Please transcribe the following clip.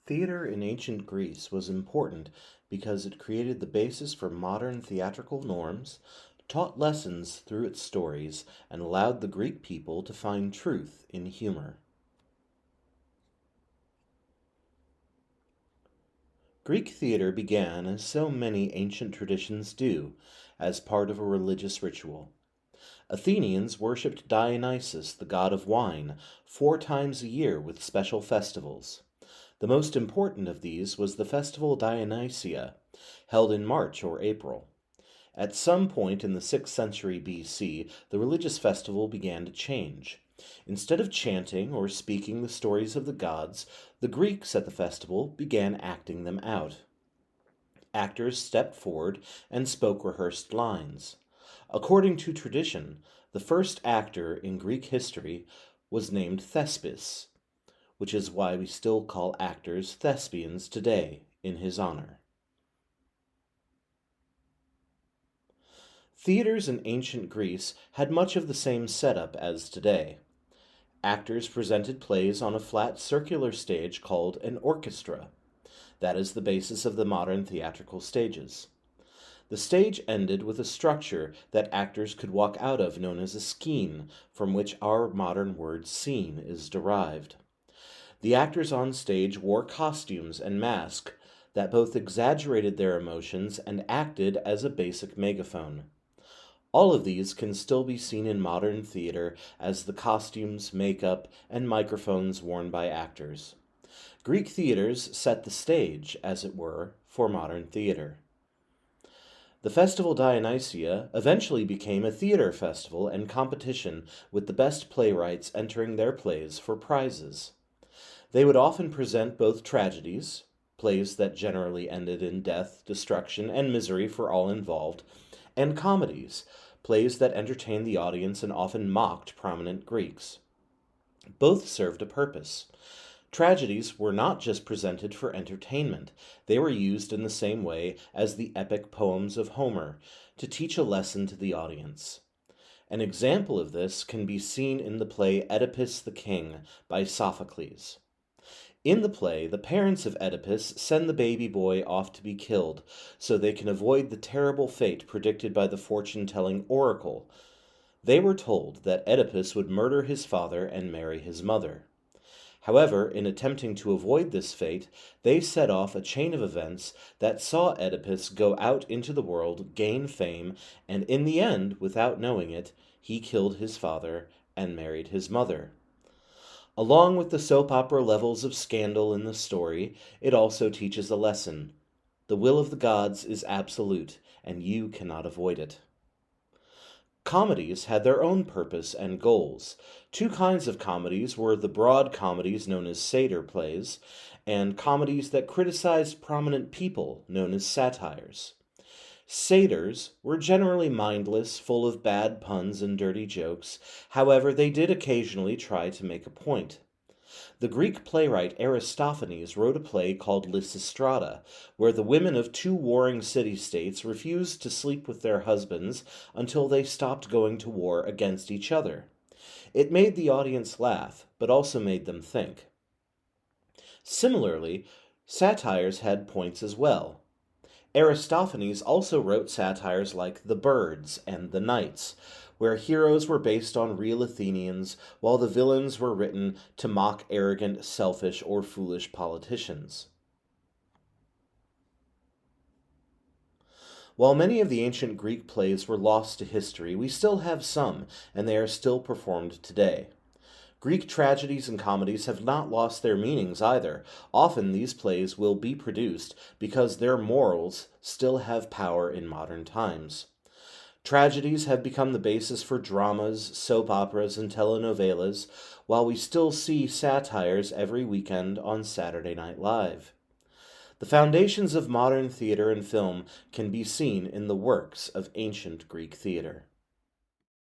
Theater in ancient Greece was important because it created the basis for modern theatrical norms, taught lessons through its stories, and allowed the Greek people to find truth in humor. Greek theater began, as so many ancient traditions do, as part of a religious ritual. Athenians worshipped Dionysus, the god of wine, 4 times a year with special festivals. The most important of these was the festival Dionysia, held in March or April. At some point in the 6th century BC, the religious festival began to change. Instead of chanting or speaking the stories of the gods, the Greeks at the festival began acting them out. Actors stepped forward and spoke rehearsed lines. According to tradition, the first actor in Greek history was named Thespis, which is why we still call actors thespians today in his honor. Theaters in ancient Greece had much of the same setup as today. Actors presented plays on a flat circular stage called an orchestra. That is the basis of the modern theatrical stages. The stage ended with a structure that actors could walk out of known as a skene, from which our modern word scene is derived. The actors on stage wore costumes and masks that both exaggerated their emotions and acted as a basic megaphone. All of these can still be seen in modern theater as the costumes, makeup, and microphones worn by actors. Greek theaters set the stage, as it were, for modern theater. The festival Dionysia eventually became a theater festival and competition with the best playwrights entering their plays for prizes. They would often present both tragedies, plays that generally ended in death, destruction, and misery for all involved, and comedies, plays that entertained the audience and often mocked prominent Greeks. Both served a purpose. Tragedies were not just presented for entertainment, they were used in the same way as the epic poems of Homer, to teach a lesson to the audience. An example of this can be seen in the play Oedipus the King by Sophocles. In the play, the parents of Oedipus send the baby boy off to be killed so they can avoid the terrible fate predicted by the fortune-telling oracle. They were told that Oedipus would murder his father and marry his mother. However, in attempting to avoid this fate, they set off a chain of events that saw Oedipus go out into the world, gain fame, and in the end, without knowing it, he killed his father and married his mother. Along with the soap opera levels of scandal in the story, it also teaches a lesson. The will of the gods is absolute, and you cannot avoid it. Comedies had their own purpose and goals. 2 kinds of comedies were the broad comedies known as satyr plays, and comedies that criticized prominent people known as satires. Satyrs were generally mindless, full of bad puns and dirty jokes. However, they did occasionally try to make a point. The Greek playwright Aristophanes wrote a play called Lysistrata, where the women of 2 warring city-states refused to sleep with their husbands until they stopped going to war against each other. It made the audience laugh, but also made them think. Similarly, satires had points as well. Aristophanes also wrote satires like The Birds and The Knights, where heroes were based on real Athenians, while the villains were written to mock arrogant, selfish, or foolish politicians. While many of the ancient Greek plays were lost to history, we still have some, and they are still performed today. Greek tragedies and comedies have not lost their meanings either. Often these plays will be produced because their morals still have power in modern times. Tragedies have become the basis for dramas, soap operas, and telenovelas, while we still see satires every weekend on Saturday Night Live. The foundations of modern theater and film can be seen in the works of ancient Greek theater.